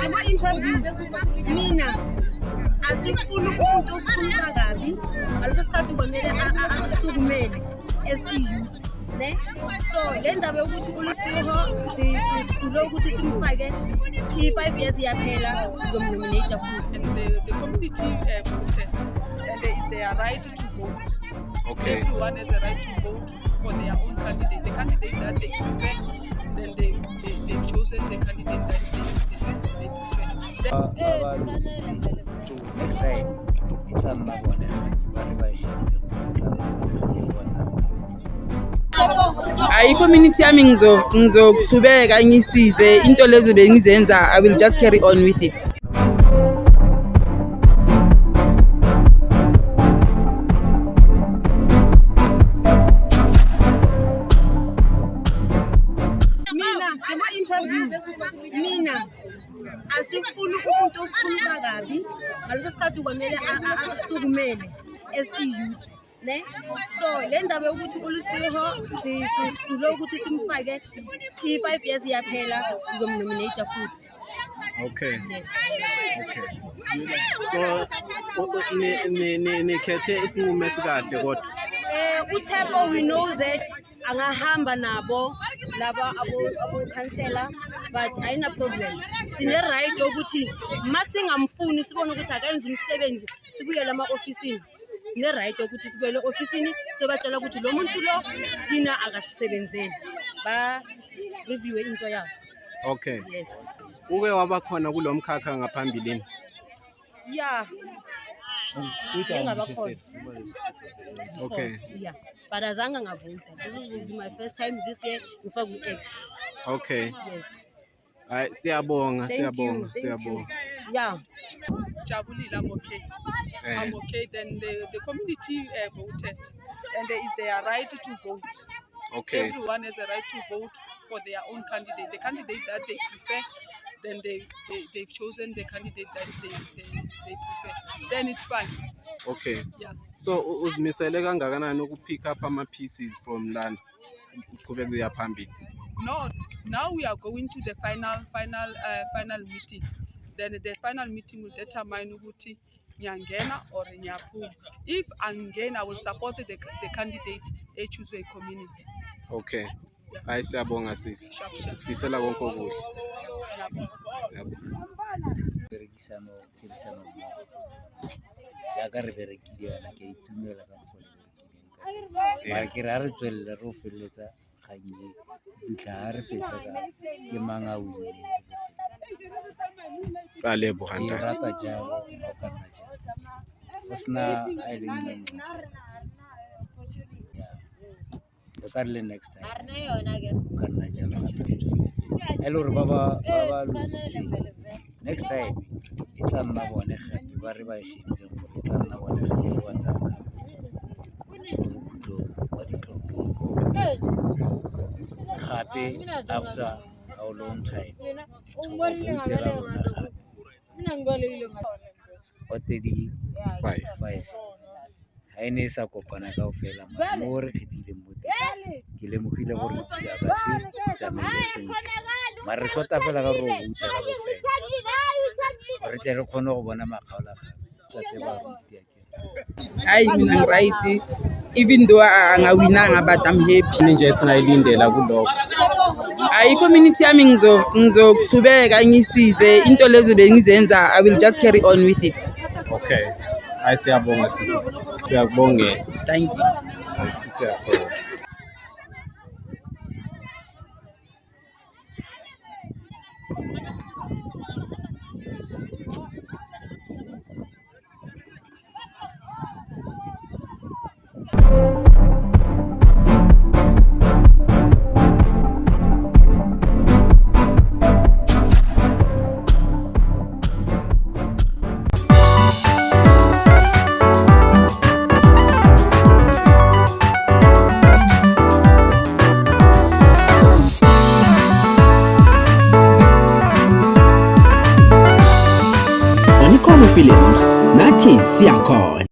Ama-interview mina asifuni umuntu osikhuluma kabi ngaleso sikhathi kwamele asukumele as i-youth ne so le ndaba yokuthi uLisiho sifuna ukuthi simfake i-5 years yaphela sizomnominate futhi. The community voted and there is their right to vote. Okay. Everyone has the right to vote for their own candidate. The candidate that they prefer, then they've chosen the candidate that they prefer. Next time, i-community yami ngizochubeka ngisize into lezi bengizenza. I will just carry on with it. Mina asifuni umuntu osikhuluma kabi ngaleso sikhathi kwamele asukumele as i-youth ne so le ndaba yokuthi uLisiho sifuna ukuthi simfake i-5 years yaphela sizomnominate futhi. Okay. Yes. Okay. So nikhethe isinqumo esikahle kodwa. uThembo we know that angahamba nabo laba abo-councillor but ayina problem. Sine right yokuthi masingamfuni sibone ukuthi akayenza umsebenzi sibuyele ama-ofisini. Sine right yokuthi sibuyele ofisini sobatshela ukuthi lo muntu lo thina akasisebenzeli ba review into yabo. Okay. Yes. Uke waba khona kulomkhakha ngaphambilini. Yeah. Okay. Yeah. But azange ngavota. This will be my first time this year ngifaka u-X. Okay. Yes. Hayi siyabonga, Thank siyabonga, you. siyabonga. Yeah. Jabulile, I'm okay. I'm okay. Then the community voted and there is their right to vote. Okay. Everyone has the right to vote for their own candidate. The candidate that they prefer, then they've chosen the candidate that they prefer. Then it's fine. Okay. Yeah. So uzimisele kangakanani ukupick up ama pieces from lana uqhubeka uya phambili? No, now we are going to the final meeting. Then the final meeting will determine ukuthi ngiyangena or ngiyaphuma. If angena, I will support the candidate choose a community. Okay. Hayi siyabonga sisi. Sifisela konke okuhle. Yabo. Berekisano tirisano ya ka re berekile yana ke itumela ka mfole berekileng mara ke ra re tswella ro feletsa ganye ditla re fetsa ka ke manga winne Ra leboga ke nta. rata jalo o ka nna jalo osna a ile nngwe ya ka re le next time o ka nna jalo ka tswella hello re baba lositse next time e tla nna bone gape ba re ba e shebile gore e tla nna bone gape ba tsaka mo khutlo wa ditlhopho gape after how long time to vote rona gape o 35 ha ene sa kopana ka ofela mo re khethile mo teng ke lemogile gore ya batse tsamaile sentle mara re shota fela ka ro utlela go fela re tle re kgone go bona makgaola tate ba ruti ya ke Hayi mina right even though angawinanga but I'm happy. Nje singayilindela kuloko. i-community yami ngizochubeka ngisize into lezi bengizenza. I will just carry on with it. Okay. Hayi siyabonga sisi. Siyakubongela. Thank you. Siyakubonga. Films nathi siyakhona.